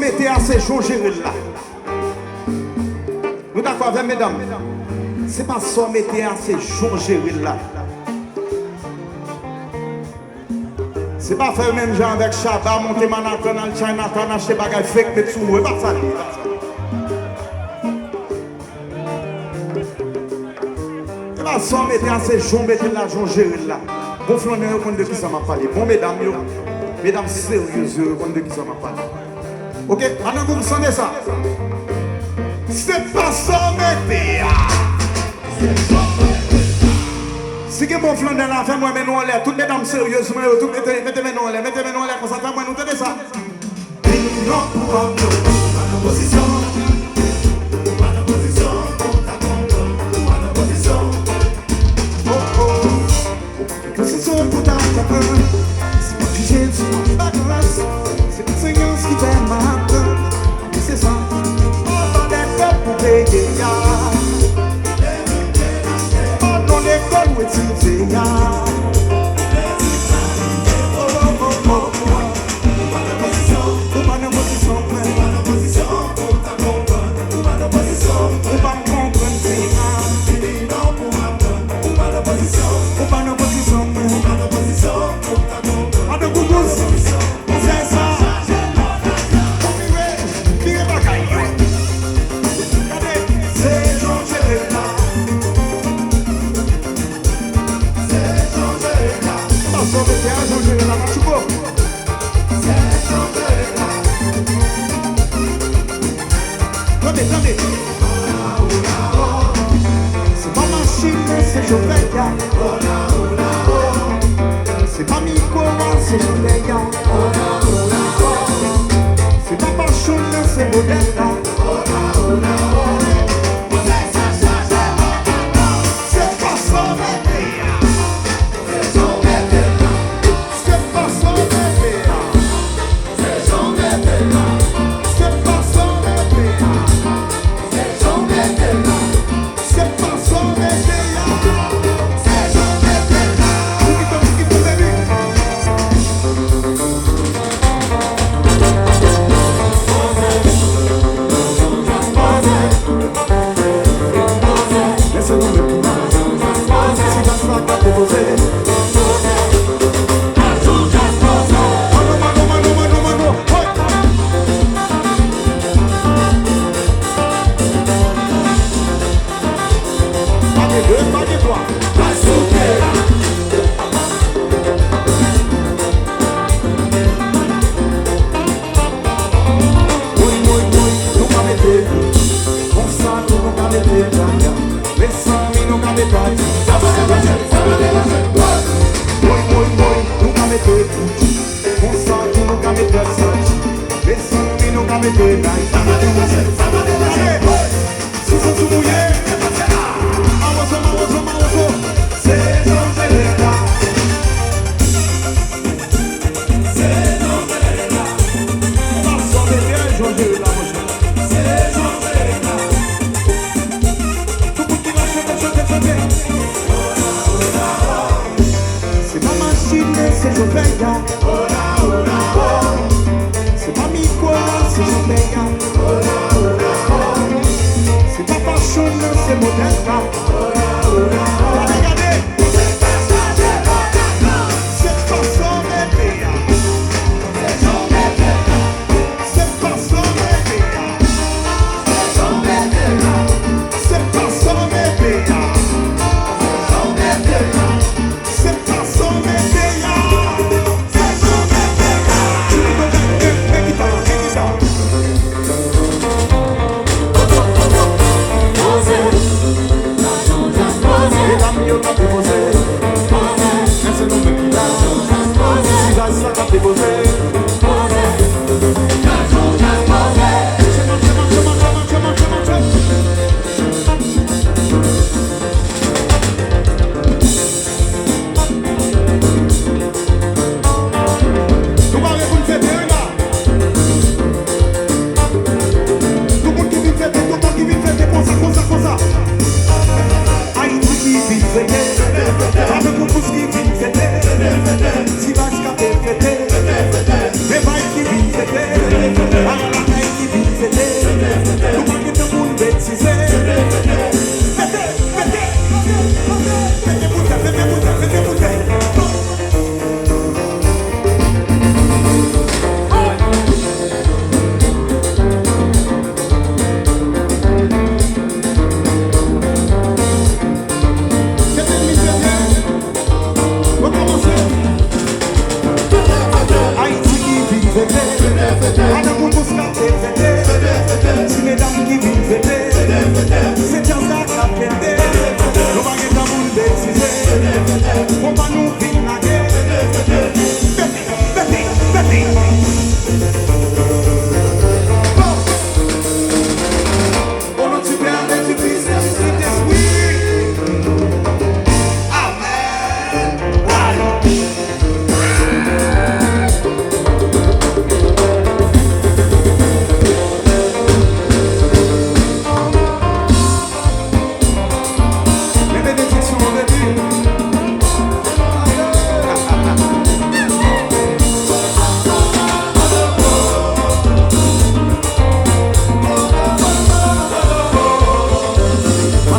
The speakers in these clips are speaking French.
mettez à ces jours gérer là. Nous d'accord avec mesdames. C'est pas ça mettez à ces jours gérer là. C'est pas faire même genre avec Chabat, monter Manhattan dans le Chinatown, acheter bagages fake, mettre sous nous. C'est pas ça. C'est pas ça mettez à ces jours, mettez l'argent gérer là. Bon flaneur, on de qui ça m'a parlé. Bon mesdames, mesdames sérieuses, on de qui ça m'a parlé. Ok, maintenant vous sentez ça. C'est pas ça mettez à. Si vous avez un bon flanc dans la fin, moi, mettez-nous en l'air. Toutes les dames sérieuses, mettez-nous en l'air. Mettez-nous en l'air, comme ça, moi, nous tenez ça. Non, pour un peu, pas d'opposition. Pas d'opposition, compte à compte. Pas d'opposition. Oh, oh. Opposition pour ta comprendre. C'est pas jugé sur ma grâce. C'est une séance qui fait ma main. C'est ça. On va d'être pour payer. L'école où est-il fait? C'est pas machine, c'est Joveya. C'est pas Mikola, c'est Joveya. C'est pas Pachon, c'est Modella. C'est pas ça,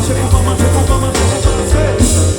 marcher, qu'on va marcher, qu'on va marcher, qu'on va marcher.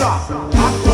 ça.